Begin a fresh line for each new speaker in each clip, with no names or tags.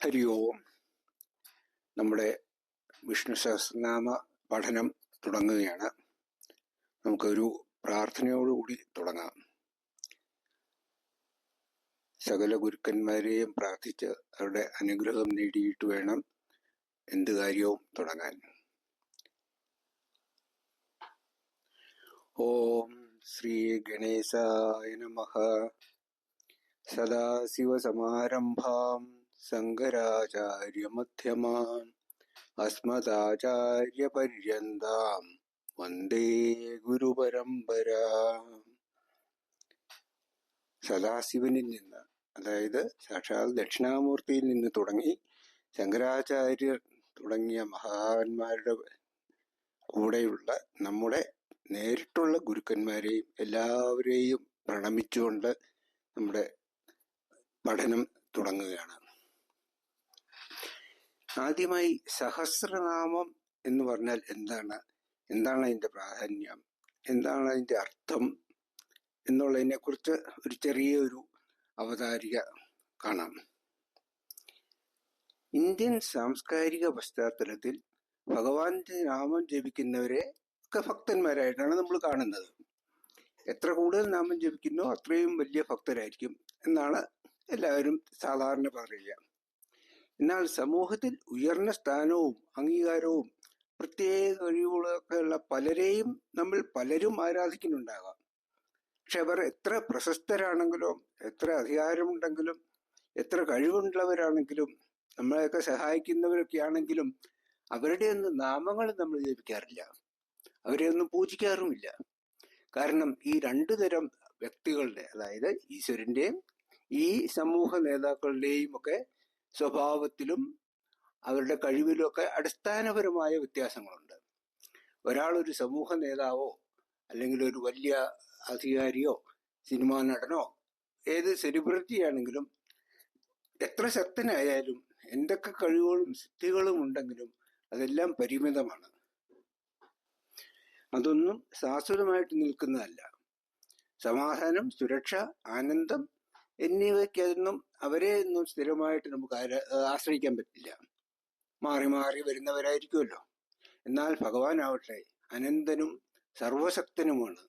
ഹരി ഓം. നമ്മുടെ വിഷ്ണു സഹസ്രനാമ പഠനം തുടങ്ങുകയാണ്. നമുക്കൊരു പ്രാർത്ഥനയോടുകൂടി തുടങ്ങാം. സകല ഗുരുക്കന്മാരെയും പ്രാർത്ഥിച്ച് അവരുടെ അനുഗ്രഹം നേടിയിട്ട് വേണം എന്ത് കാര്യവും തുടങ്ങാൻ. ഓം ശ്രീ ഗണേശായ നമഃ. സദാശിവസമാരംഭാം ശങ്കരാചാര്യമധ്യമാം അസ്മദാചാര്യപര്യന്താം വന്ദേ ഗുരുപരമ്പരാം. സദാശിവനിൽ നിന്ന്, അതായത് സാക്ഷാൽ ദക്ഷിണാമൂർത്തിയിൽ നിന്ന് തുടങ്ങി ശങ്കരാചാര്യർ തുടങ്ങിയ മഹാന്മാരുടെ കൂടെയുള്ള നമ്മുടെ നേരിട്ടുള്ള ഗുരുക്കന്മാരെയും എല്ലാവരെയും പ്രണമിച്ചുകൊണ്ട് നമ്മുടെ പഠനം തുടങ്ങുകയാണ്. ആദ്യമായി സഹസ്രനാമം എന്ന് പറഞ്ഞാൽ എന്താണ് അതിന്റെ പ്രാധാന്യം, എന്താണ് അതിന്റെ അർത്ഥം എന്നുള്ളതിനെ കുറിച്ച് ഒരു ചെറിയൊരു അവതാരിക കാണാം. ഇന്ത്യൻ സാംസ്കാരിക പശ്ചാത്തലത്തിൽ ഭഗവാന്റെ നാമം ജപിക്കുന്നവരെ ഒക്കെ ഭക്തന്മാരായിട്ടാണ് നമ്മൾ കാണുന്നത്. എത്ര കൂടുതൽ നാമം ജപിക്കുന്നോ അത്രയും വലിയ ഭക്തരായിരിക്കും എന്നാണ് എല്ലാവരും സാധാരണ പറയുക. എന്നാൽ സമൂഹത്തിൽ ഉയർന്ന സ്ഥാനവും അംഗീകാരവും പ്രത്യേക കഴിവുകളൊക്കെ ഉള്ള പലരെയും നമ്മൾ പലരും ആരാധിക്കുന്നുണ്ടാകാം. പക്ഷെ അവർ എത്ര പ്രശസ്തരാണെങ്കിലും, എത്ര അധികാരമുണ്ടെങ്കിലും, എത്ര കഴിവുള്ളവരാണെങ്കിലും, നമ്മളെയൊക്കെ സഹായിക്കുന്നവരൊക്കെ ആണെങ്കിലും അവരുടെ ഒന്നും നാമങ്ങൾ നമ്മൾ ജപിക്കാറില്ല, അവരെ ഒന്നും പൂജിക്കാറുമില്ല. കാരണം ഈ രണ്ടു തരം വ്യക്തികളുടെ, അതായത് ഈശ്വരന്റെയും ഈ സമൂഹ നേതാക്കളുടെയും ഒക്കെ സ്വഭാവത്തിലും അവരുടെ കഴിവിലും ഒക്കെ അടിസ്ഥാനപരമായ വ്യത്യാസങ്ങളുണ്ട്. ഒരാൾ ഒരു സമൂഹ നേതാവോ അല്ലെങ്കിൽ ഒരു വലിയ അധികാരിയോ സിനിമാ നടനോ ഏത് സെലിബ്രിറ്റി ആണെങ്കിലും എത്ര ശക്തനായാലും എന്തൊക്കെ കഴിവുകളും സിദ്ധികളും ഉണ്ടെങ്കിലും അതെല്ലാം പരിമിതമാണ്. അതൊന്നും ശാശ്വതമായിട്ട് നിൽക്കുന്നതല്ല. സമാധാനം, സുരക്ഷ, ആനന്ദം എന്നിവയ്ക്കൊന്നും അവരെ ഒന്നും സ്ഥിരമായിട്ട് നമുക്ക് ആശ്രയിക്കാൻ പറ്റില്ല. മാറി മാറി വരുന്നവരായിരിക്കുമല്ലോ. എന്നാൽ ഭഗവാൻ ആവട്ടെ അനന്തനും സർവശക്തനുമാണ്.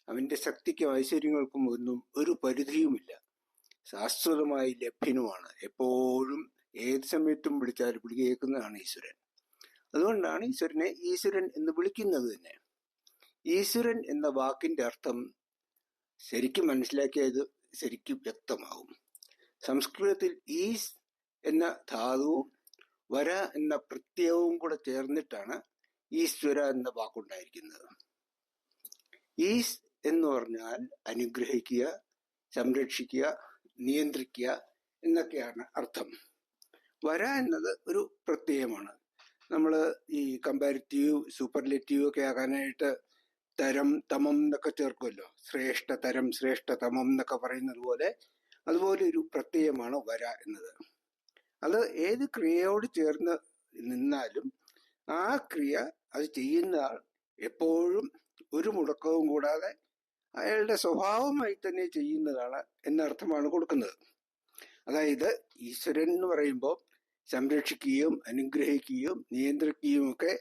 അവന്റെ ശക്തിക്കും ഐശ്വര്യങ്ങൾക്കും ഒന്നും ഒരു പരിധിയുമില്ല. ശാശ്വതമായി ലഭ്യനുമാണ്. എപ്പോഴും ഏത് സമയത്തും വിളിച്ചാൽ വിളി കേൾക്കുന്നതാണ് ഈശ്വരൻ. അതുകൊണ്ടാണ് ഈശ്വരനെ ഈശ്വരൻ എന്ന് വിളിക്കുന്നത് തന്നെ. ഈശ്വരൻ എന്ന വാക്കിന്റെ അർത്ഥം ശരിക്കും മനസ്സിലാക്കിയത് ശരിക്കും വ്യക്തമാകും. സംസ്കൃതത്തിൽ ഈസ് എന്ന ധാതുവും വര എന്ന പ്രത്യയവും കൂടെ ചേർന്നിട്ടാണ് ഈശ്വര എന്ന വാക്കുണ്ടായിരിക്കുന്നത്. ഈസ് എന്ന് പറഞ്ഞാൽ അനുഗ്രഹിക്കുക, സംരക്ഷിക്കുക, നിയന്ത്രിക്കുക എന്നൊക്കെയാണ് അർത്ഥം. വര എന്നത് ഒരു പ്രത്യയമാണ്. നമ്മൾ ഈ കമ്പാരിറ്റീവ്, സൂപ്പർലെറ്റീവ് ഒക്കെ ആകാനായിട്ട് തരം, തമം എന്നൊക്കെ ചേർക്കുമല്ലോ. ശ്രേഷ്ഠതരം, ശ്രേഷ്ഠതമം എന്നൊക്കെ പറയുന്നത് പോലെ അതുപോലെ ഒരു പ്രത്യയമാണ് വര എന്നത്. അത് ഏത് ക്രിയയോട് ചേർന്ന് നിന്നാലും ആ ക്രിയ അത് ചെയ്യുന്ന ആൾ എപ്പോഴും ഒരു മുടക്കവും കൂടാതെ അയാളുടെ സ്വഭാവമായി തന്നെ ചെയ്യുന്നതാണ് എന്നർത്ഥമാണ് കൊടുക്കുന്നത്. അതായത് ഈശ്വരൻ എന്ന് പറയുമ്പോൾ സംരക്ഷിക്കുകയും അനുഗ്രഹിക്കുകയും നിയന്ത്രിക്കുകയും ഒക്കെ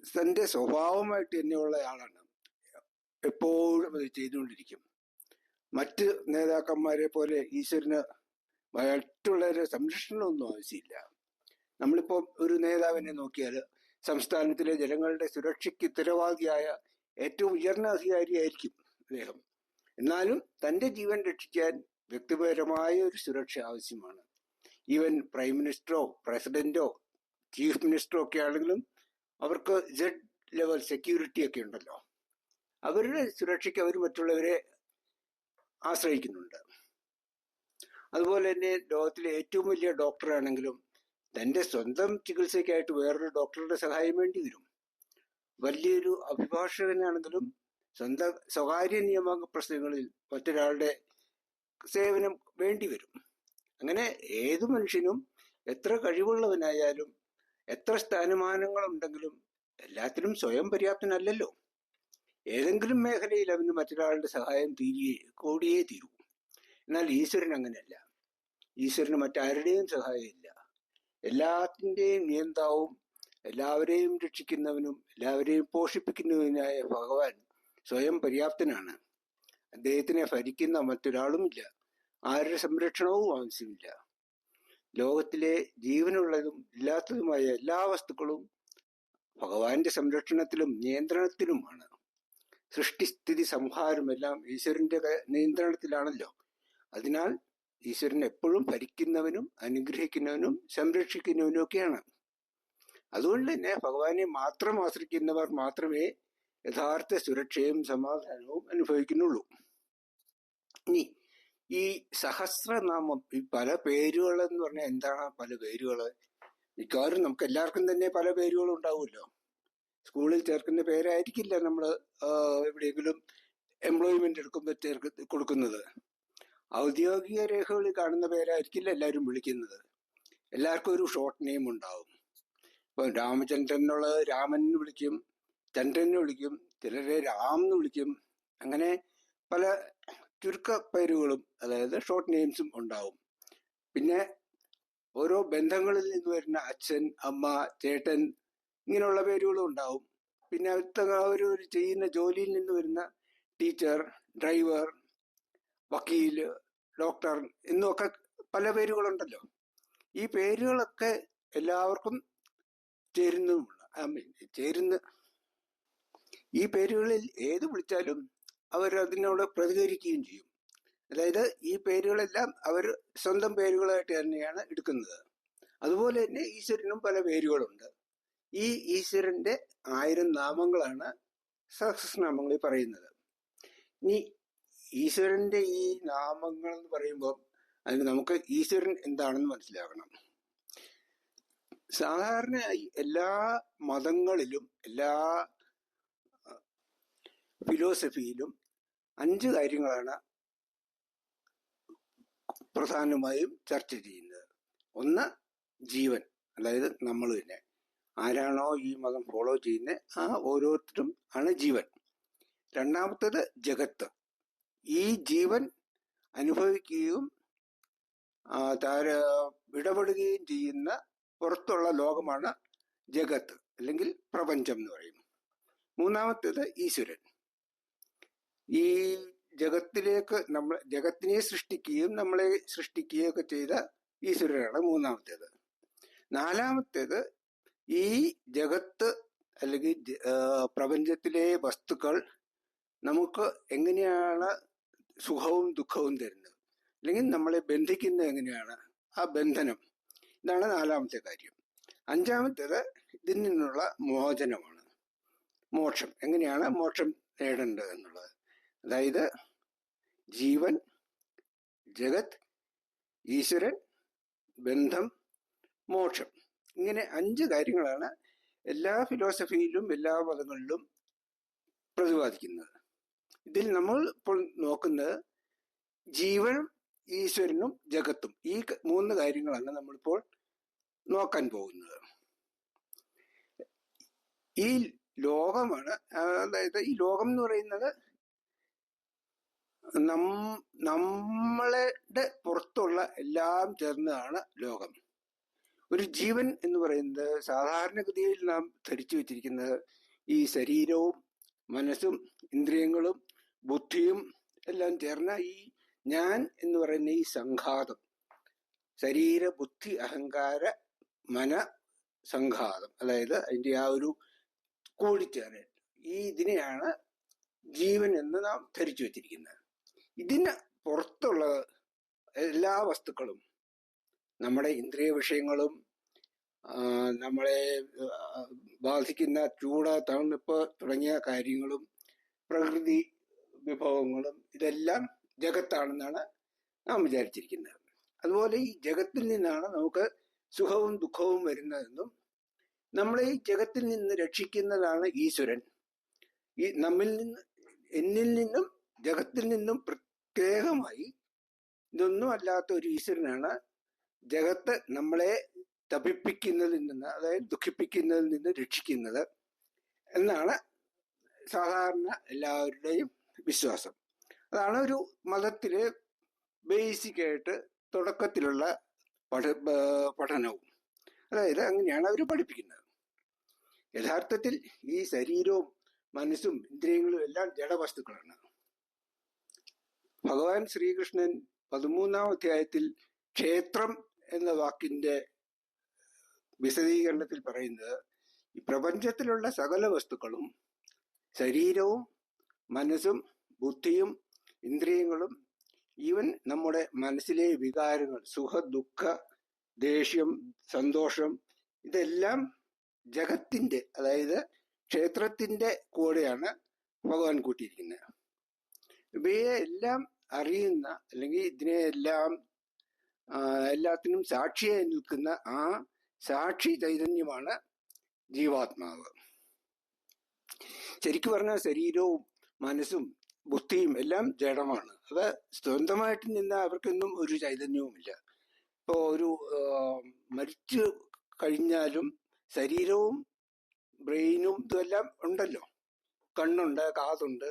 തന്റെ സ്വഭാവമായിട്ട് തന്നെയുള്ള ആളാണ്. എപ്പോഴും അത് ചെയ്തുകൊണ്ടിരിക്കും. മറ്റ് നേതാക്കന്മാരെ പോലെ ഈശ്വരന് മറ്റുള്ളവരെ സംരക്ഷണമൊന്നും ആവശ്യമില്ല. നമ്മളിപ്പോ ഒരു നേതാവിനെ നോക്കിയാൽ സംസ്ഥാനത്തിലെ ജനങ്ങളുടെ സുരക്ഷയ്ക്ക് ഉത്തരവാദിയായ ഏറ്റവും ഉയർന്ന അധികാരിയായിരിക്കും അദ്ദേഹം. എന്നാലും തന്റെ ജീവൻ രക്ഷിക്കാൻ വ്യക്തിപരമായ ഒരു സുരക്ഷ ആവശ്യമാണ്. ഈവൻ പ്രൈം മിനിസ്റ്ററോ പ്രസിഡന്റോ ചീഫ് മിനിസ്റ്ററോ ഒക്കെ ആണെങ്കിലും അവർക്ക് Z ലെവൽ സെക്യൂരിറ്റി ഒക്കെ ഉണ്ടല്ലോ. അവരുടെ സുരക്ഷയ്ക്ക് അവർ മറ്റുള്ളവരെ ആശ്രയിക്കുന്നുണ്ട്. അതുപോലെ തന്നെ ലോകത്തിലെ ഏറ്റവും വലിയ ഡോക്ടറാണെങ്കിലും തന്റെ സ്വന്തം ചികിത്സയ്ക്കായിട്ട് വേറൊരു ഡോക്ടറുടെ സഹായം വേണ്ടി വരും. വലിയൊരു അഭിഭാഷകനാണെങ്കിലും സ്വന്തം സ്വകാര്യ നിയമ പ്രശ്നങ്ങളിൽ മറ്റൊരാളുടെ സേവനം വേണ്ടി വരും. അങ്ങനെ ഏതു മനുഷ്യനും എത്ര കഴിവുള്ളവനായാലും എത്ര സ്ഥാനമാനങ്ങളുണ്ടെങ്കിലും എല്ലാത്തിനും സ്വയം പര്യാപ്തനല്ലല്ലോ. ഏതെങ്കിലും മേഖലയിൽ അവന് മറ്റൊരാളുടെ സഹായം കൂടിയേ തീരൂ. എന്നാൽ ഈശ്വരൻ അങ്ങനെയല്ല. ഈശ്വരന് മറ്റാരുടെയും സഹായമില്ല. എല്ലാത്തിൻ്റെയും നിയന്താവും എല്ലാവരെയും രക്ഷിക്കുന്നവനും എല്ലാവരെയും പോഷിപ്പിക്കുന്നവനായ ഭഗവാൻ സ്വയം പര്യാപ്തനാണ്. അദ്ദേഹത്തിനെ ഭരിക്കുന്ന മറ്റൊരാളുമില്ല. ആരുടെ സംരക്ഷണവും ആവശ്യമില്ല. ലോകത്തിലെ ജീവനുള്ളതും ഇല്ലാത്തതുമായ എല്ലാ വസ്തുക്കളും ഭഗവാന്റെ സംരക്ഷണത്തിലും നിയന്ത്രണത്തിലുമാണ്. സൃഷ്ടിസ്ഥിതി സംഹാരമെല്ലാം ഈശ്വരന്റെ നിയന്ത്രണത്തിലാണല്ലോ. അതിനാൽ ഈശ്വരൻ എപ്പോഴും ഭരിക്കുന്നവനും അനുഗ്രഹിക്കുന്നവനും സംരക്ഷിക്കുന്നവനും ഒക്കെയാണ്. അതുകൊണ്ട് തന്നെ ഭഗവാനെ മാത്രം ആശ്രയിക്കുന്നവർ മാത്രമേ യഥാർത്ഥ സുരക്ഷയും സമാധാനവും അനുഭവിക്കുന്നുള്ളൂ. ഇനി ഈ സഹസ്രനാമം, ഈ പല പേരുകൾ എന്ന് പറഞ്ഞാൽ എന്താണ് പല പേരുകള്? മിക്കവാറും നമുക്ക് എല്ലാവർക്കും തന്നെ പല പേരുകളും ഉണ്ടാവുമല്ലോ. സ്കൂളിൽ ചേർക്കുന്ന പേരായിരിക്കില്ല നമ്മൾ എവിടെയെങ്കിലും എംപ്ലോയ്മെന്റ് എടുക്കുമ്പോൾ കൊടുക്കുന്നത്. ഔദ്യോഗിക രേഖകളിൽ കാണുന്ന പേരായിരിക്കില്ല എല്ലാവരും വിളിക്കുന്നത്. എല്ലാവർക്കും ഒരു ഷോർട്ട് നെയിം ഉണ്ടാവും. ഇപ്പൊ രാമചന്ദ്രൻ എന്നുള്ളത് രാമൻ എന്ന് വിളിക്കും, ചന്ദ്രൻ എന്ന് വിളിക്കും, ചിലരെ രാം എന്ന് വിളിക്കും. അങ്ങനെ പല ചുരുക്ക പേരുകളും, അതായത് ഷോർട്ട് നെയിംസും ഉണ്ടാവും. പിന്നെ ഓരോ ബന്ധങ്ങളിൽ നിന്ന് വരുന്ന അച്ഛൻ, അമ്മ, ചേട്ടൻ, ഇങ്ങനെയുള്ള പേരുകളും ഉണ്ടാവും. പിന്നെ അവർ ചെയ്യുന്ന ജോലിയിൽ നിന്ന് വരുന്ന ടീച്ചർ, ഡ്രൈവർ, വക്കീല്, ഡോക്ടർ എന്നൊക്കെ പല പേരുകളുണ്ടല്ലോ. ഈ പേരുകളൊക്കെ എല്ലാവർക്കും ചേരുന്ന ഈ പേരുകളിൽ ഏത് വിളിച്ചാലും അവർ അതിനോട് പ്രതികരിക്കുകയും ചെയ്യും. അതായത് ഈ പേരുകളെല്ലാം അവർ സ്വന്തം പേരുകളായിട്ട് തന്നെയാണ് എടുക്കുന്നത്. അതുപോലെ തന്നെ ഈശ്വരനും പല പേരുകളുണ്ട്. ഈ ഈശ്വരന്റെ 1000 നാമങ്ങളാണ് സഹസ്രനാമങ്ങളിൽ പറയുന്നത്. ഇനി ഈശ്വരന്റെ ഈ നാമങ്ങൾ എന്ന് പറയുമ്പോൾ അതിന് നമുക്ക് ഈശ്വരൻ എന്താണെന്ന് മനസ്സിലാക്കണം. സാധാരണയായി എല്ലാ മതങ്ങളിലും എല്ലാ ഫിലോസഫിയിലും 5 കാര്യങ്ങളാണ് പ്രധാനമായും ചർച്ച ചെയ്യുന്നത്. ഒന്ന് ജീവൻ, അതായത് നമ്മൾ തന്നെ. ആരാണോ ഈ മതം ഫോളോ ചെയ്യുന്നത് ആ ഓരോരുത്തരും ആണ് ജീവൻ. രണ്ടാമത്തേത് ജഗത്ത്. ഈ ജീവൻ അനുഭവിക്കുകയും ഇടപെടുകയും ചെയ്യുന്ന പുറത്തുള്ള ലോകമാണ് ജഗത്ത്, അല്ലെങ്കിൽ പ്രപഞ്ചം എന്ന് പറയും. മൂന്നാമത്തേത് ഈശ്വരൻ. ഈ ജഗത്തിലേക്ക് ജഗത്തിനെ സൃഷ്ടിക്കുകയും നമ്മളെ സൃഷ്ടിക്കുകയും ഒക്കെ ചെയ്ത ഈശ്വരനാണ് മൂന്നാമത്തേത്. നാലാമത്തേത് ഈ ജഗത്ത് അല്ലെങ്കിൽ പ്രപഞ്ചത്തിലെ വസ്തുക്കൾ നമുക്ക് എങ്ങനെയാണ് സുഖവും ദുഃഖവും തരുന്നത്, അല്ലെങ്കിൽ നമ്മളെ ബന്ധിക്കുന്നത് എങ്ങനെയാണ്, ആ ബന്ധനം. ഇതാണ് നാലാമത്തെ കാര്യം. അഞ്ചാമത്തേത് ഇതിൽ നിന്നുള്ള മോചനമാണ്, മോക്ഷം. എങ്ങനെയാണ് മോക്ഷം നേടേണ്ടത് എന്നുള്ളത്. അതായത് ജീവൻ, ജഗത്, ഈശ്വരൻ, ബന്ധം, മോക്ഷം. ഇങ്ങനെ 5 കാര്യങ്ങളാണ് എല്ലാ ഫിലോസഫിയിലും എല്ലാ മതങ്ങളിലും പ്രതിപാദിക്കുന്നത്. ഇതിൽ നമ്മൾ ഇപ്പോൾ നോക്കുന്നത് ജീവനും ഈശ്വരനും ജഗത്തും, ഈ 3 കാര്യങ്ങളാണ് നമ്മളിപ്പോൾ നോക്കാൻ പോകുന്നത്. ഈ ലോകമാണ്, അതായത് ഈ ലോകം എന്ന് പറയുന്നത് നമ്മളുടെ പുറത്തുള്ള എല്ലാം ചേർന്നതാണ് ലോകം. ഒരു ജീവൻ എന്ന് പറയുന്നത് സാധാരണഗതിയിൽ നാം ധരിച്ചു വെച്ചിരിക്കുന്നത് ഈ ശരീരവും മനസ്സും ഇന്ദ്രിയങ്ങളും ബുദ്ധിയും എല്ലാം ചേർന്ന ഈ ഞാൻ എന്ന് പറയുന്ന ഈ സംഘാതം, ശരീര ബുദ്ധി അഹങ്കാര മന സംഘാതം, അതായത് അതിൻ്റെ ആ ഒരു കൂടിച്ചേരൽ, ഇതിനെയാണ് ജീവൻ എന്ന് നാം ധരിച്ചു വെച്ചിരിക്കുന്നത്. ഇതിന് പുറത്തുള്ള എല്ലാ വസ്തുക്കളും, നമ്മുടെ ഇന്ദ്രിയ വിഷയങ്ങളും നമ്മളെ ബാധിക്കുന്ന ചൂട്, തണുപ്പ് തുടങ്ങിയ കാര്യങ്ങളും പ്രകൃതി വിഭവങ്ങളും, ഇതെല്ലാം ജഗത്താണെന്നാണ് നാം വിചാരിച്ചിരിക്കുന്നത്. അതുപോലെ ഈ ജഗത്തിൽ നിന്നാണ് നമുക്ക് സുഖവും ദുഃഖവും വരുന്നതെന്നും നമ്മളെ ഈ ജഗത്തിൽ നിന്ന് രക്ഷിക്കുന്നതാണ് ഈശ്വരൻ. ഈ എന്നിൽ നിന്നും ജഗത്തിൽ നിന്നും പ്രത്യേകമായി ഇതൊന്നും അല്ലാത്ത ഒരു ഈശ്വരനാണ് ജഗത്ത് നമ്മളെ തപിപ്പിക്കുന്നതിൽ നിന്ന്, അതായത് ദുഃഖിപ്പിക്കുന്നതിൽ നിന്ന് രക്ഷിക്കുന്നത് എന്നാണ് സാധാരണ എല്ലാവരുടെയും വിശ്വാസം. അതാണ് ഒരു മതത്തിലെ ബേസിക്കായിട്ട് തുടക്കത്തിലുള്ള പഠനവും. അതായത് അങ്ങനെയാണ് അവർ പഠിപ്പിക്കുന്നത്. യഥാർത്ഥത്തിൽ ഈ ശരീരവും മനസ്സും ഇന്ദ്രിയങ്ങളും എല്ലാം ജഡവസ്തുക്കളാണ്. ഭഗവാൻ ശ്രീകൃഷ്ണൻ 13-ാം അധ്യായത്തിൽ ക്ഷേത്രം എന്ന വാക്കിന്റെ വിശദീകരണത്തിൽ പറയുന്നത് ഈ പ്രപഞ്ചത്തിലുള്ള സകല വസ്തുക്കളും ശരീരവും മനസ്സും ബുദ്ധിയും ഇന്ദ്രിയങ്ങളും ഈവൻ നമ്മുടെ മനസ്സിലെ വികാരങ്ങൾ, സുഖ ദുഃഖ ദേഷ്യം സന്തോഷം, ഇതെല്ലാം ജഗത്തിന്റെ, അതായത് ക്ഷേത്രത്തിന്റെ കൂടെയാണ് ഭഗവാൻ കൂട്ടിയിരിക്കുന്നത്. ഇവയെ എല്ലാം അറിയുന്ന, അല്ലെങ്കിൽ ഇതിനെ എല്ലാത്തിനും സാക്ഷിയായി നിൽക്കുന്ന ആ സാക്ഷി ചൈതന്യമാണ് ജീവാത്മാവ്. ശരിക്കും പറഞ്ഞാൽ ശരീരവും മനസ്സും ബുദ്ധിയും എല്ലാം ജഡമാണ്. അത് സ്വന്തമായിട്ട് നിന്ന് അവർക്കൊന്നും ഒരു ചൈതന്യവുമില്ല. ഇപ്പോ ഒരു മരിച്ചു കഴിഞ്ഞാലും ശരീരവും ബ്രെയിനും ഇതെല്ലാം ഉണ്ടല്ലോ, കണ്ണുണ്ട്, കാതുണ്ട്,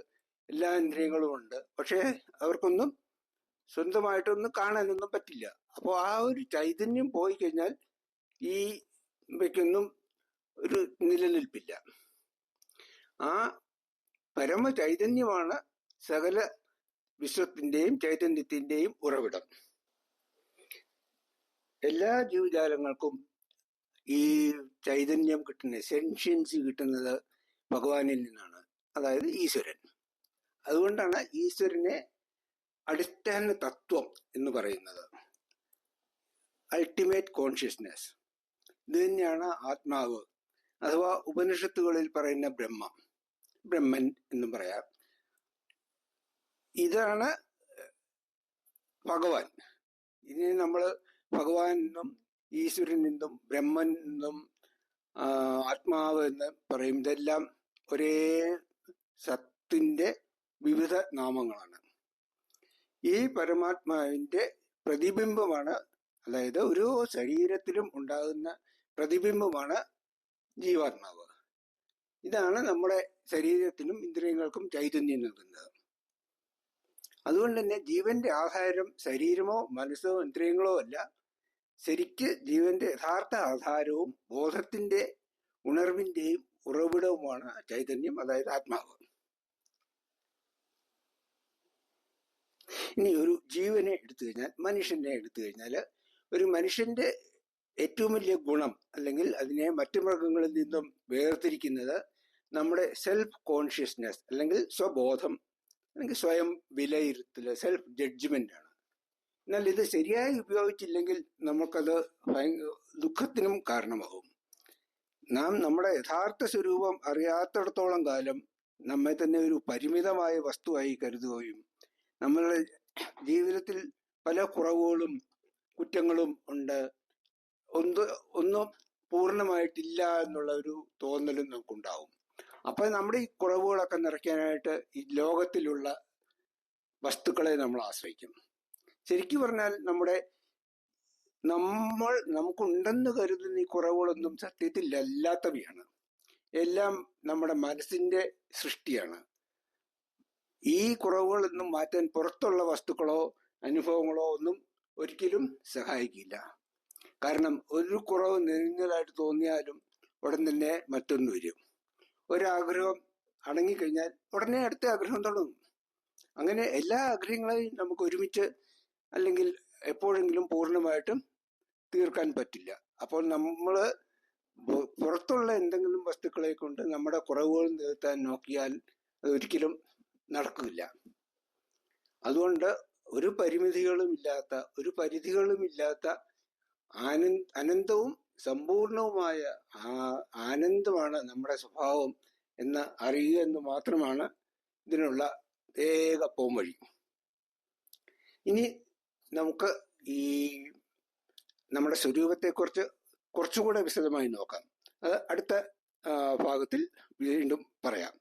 എല്ലാ ഇന്ദ്രിയങ്ങളും ഉണ്ട്. പക്ഷേ അവർക്കൊന്നും സ്വന്തമായിട്ടൊന്നും കാണാനൊന്നും പറ്റില്ല. അപ്പോൾ ആ ഒരു ചൈതന്യം പോയി കഴിഞ്ഞാൽ ഈ ഇവയ്ക്കൊന്നും ഒരു നിലനിൽപ്പില്ല. ആ പരമ ചൈതന്യമാണ് സകല വിശ്വത്തിന്റെയും ചൈതന്യത്തിന്റെയും ഉറവിടം. എല്ലാ ജീവജാലങ്ങൾക്കും ഈ ചൈതന്യം കിട്ടുന്നത്, സെൻഷ്യൻസി കിട്ടുന്നത് ഭഗവാനിൽ നിന്നാണ്, അതായത് ഈശ്വരൻ. അതുകൊണ്ടാണ് ഈശ്വരനെ അടിസ്ഥാന തത്വം എന്ന് പറയുന്നത്, അൾട്ടിമേറ്റ് കോൺഷ്യസ്നെസ്. ഇത് തന്നെയാണ് ആത്മാവ്, അഥവാ ഉപനിഷത്തുകളിൽ പറയുന്ന ബ്രഹ്മൻ എന്നും പറയാം. ഇതാണ് ഭഗവാൻ. ഇതിനെ നമ്മൾ ഭഗവാൻ എന്നും ഈശ്വരൻ എന്നും ബ്രഹ്മൻ എന്നും ആത്മാവ് എന്ന് പറയും. ഇതെല്ലാം ഒരേ സത്തിന്റെ വിവിധ നാമങ്ങളാണ്. ഈ പരമാത്മാവിന്റെ പ്രതിബിംബമാണ്, അതായത് ഓരോ ശരീരത്തിലും ഉണ്ടാകുന്ന പ്രതിബിംബമാണ് ജീവാത്മാവ്. ഇതാണ് നമ്മുടെ ശരീരത്തിനും ഇന്ദ്രിയങ്ങൾക്കും ചൈതന്യം നൽകുന്നത്. അതുകൊണ്ട് തന്നെ ജീവന്റെ ആധാരം ശരീരമോ മനസ്സോ ഇന്ദ്രിയങ്ങളോ അല്ല. ശരിക്ക് ജീവന്റെ യഥാർത്ഥ ആധാരവും ബോധത്തിന്റെ ഉണർവിന്റെയും ഉറവിടവുമാണ് ചൈതന്യം, അതായത് ആത്മാവ്. ഇനി ഒരു ജീവനെ എടുത്തു കഴിഞ്ഞാൽ, മനുഷ്യനെ എടുത്തു കഴിഞ്ഞാൽ, ഒരു മനുഷ്യന്റെ ഏറ്റവും വലിയ ഗുണം, അല്ലെങ്കിൽ അതിനെ മറ്റു മൃഗങ്ങളിൽ നിന്നും വേർതിരിക്കുന്നത് നമ്മുടെ സെൽഫ് കോൺഷ്യസ്നെസ്, അല്ലെങ്കിൽ സ്വബോധം, അല്ലെങ്കിൽ സ്വയം വിലയിരുത്തൽ, സെൽഫ് ജഡ്ജ്മെന്റ് ആണ്. എന്നാൽ ഇത് ശരിയായി ഉപയോഗിച്ചില്ലെങ്കിൽ നമുക്കത് ദുഃഖത്തിനും കാരണമാകും. നാം നമ്മുടെ യഥാർത്ഥ സ്വരൂപം അറിയാത്തിടത്തോളം കാലം നമ്മെ തന്നെ ഒരു പരിമിതമായ വസ്തുവായി കരുതുകയും നമ്മളുടെ ജീവിതത്തിൽ പല കുറവുകളും കുറ്റങ്ങളും ഉണ്ട്, ഒന്നും പൂർണ്ണമായിട്ടില്ല എന്നുള്ള ഒരു തോന്നലും നമുക്കുണ്ടാവും. അപ്പൊ നമ്മുടെ ഈ കുറവുകളൊക്കെ നിറയ്ക്കാനായിട്ട് ഈ ലോകത്തിലുള്ള വസ്തുക്കളെ നമ്മൾ ആശ്രയിക്കും. ശരിക്കും പറഞ്ഞാൽ നമുക്കുണ്ടെന്ന് കരുതുന്ന ഈ കുറവുകളൊന്നും സത്യത്തിൽ അല്ലാത്തവയാണ്. എല്ലാം നമ്മുടെ മനസ്സിന്റെ സൃഷ്ടിയാണ്. ഈ കുറവുകളൊന്നും മാറ്റാൻ പുറത്തുള്ള വസ്തുക്കളോ അനുഭവങ്ങളോ ഒന്നും ഒരിക്കലും സഹായിക്കില്ല. കാരണം ഒരു കുറവ് നിറഞ്ഞതായിട്ട് തോന്നിയാലും ഉടൻ തന്നെ മറ്റൊന്ന് വരും. ഒരാഗ്രഹം അടങ്ങിക്കഴിഞ്ഞാൽ ഉടനെ അടുത്ത ആഗ്രഹം തുടങ്ങും. അങ്ങനെ എല്ലാ ആഗ്രഹങ്ങളെയും നമുക്ക് ഒരുമിച്ച് അല്ലെങ്കിൽ എപ്പോഴെങ്കിലും പൂർണ്ണമായിട്ടും തീർക്കാൻ പറ്റില്ല. അപ്പോൾ നമ്മൾ പുറത്തുള്ള എന്തെങ്കിലും വസ്തുക്കളെ കൊണ്ട് നമ്മുടെ കുറവുകൾ നികത്താൻ നോക്കിയാൽ അത് ഒരിക്കലും നടക്കില്ല. അതുകൊണ്ട് ഒരു പരിധികളുമില്ലാത്ത അനന്തവും സമ്പൂർണവുമായ ആനന്ദമാണ് നമ്മുടെ സ്വഭാവം എന്ന് അറിയുക എന്ന് മാത്രമാണ് ഇതിനുള്ള ഏക പോംവഴി. ഇനി നമുക്ക് ഈ നമ്മുടെ സ്വരൂപത്തെക്കുറിച്ച് കുറച്ചുകൂടെ വിശദമായി നോക്കാം. അത് അടുത്ത ഭാഗത്തിൽ വീണ്ടും പറയാം.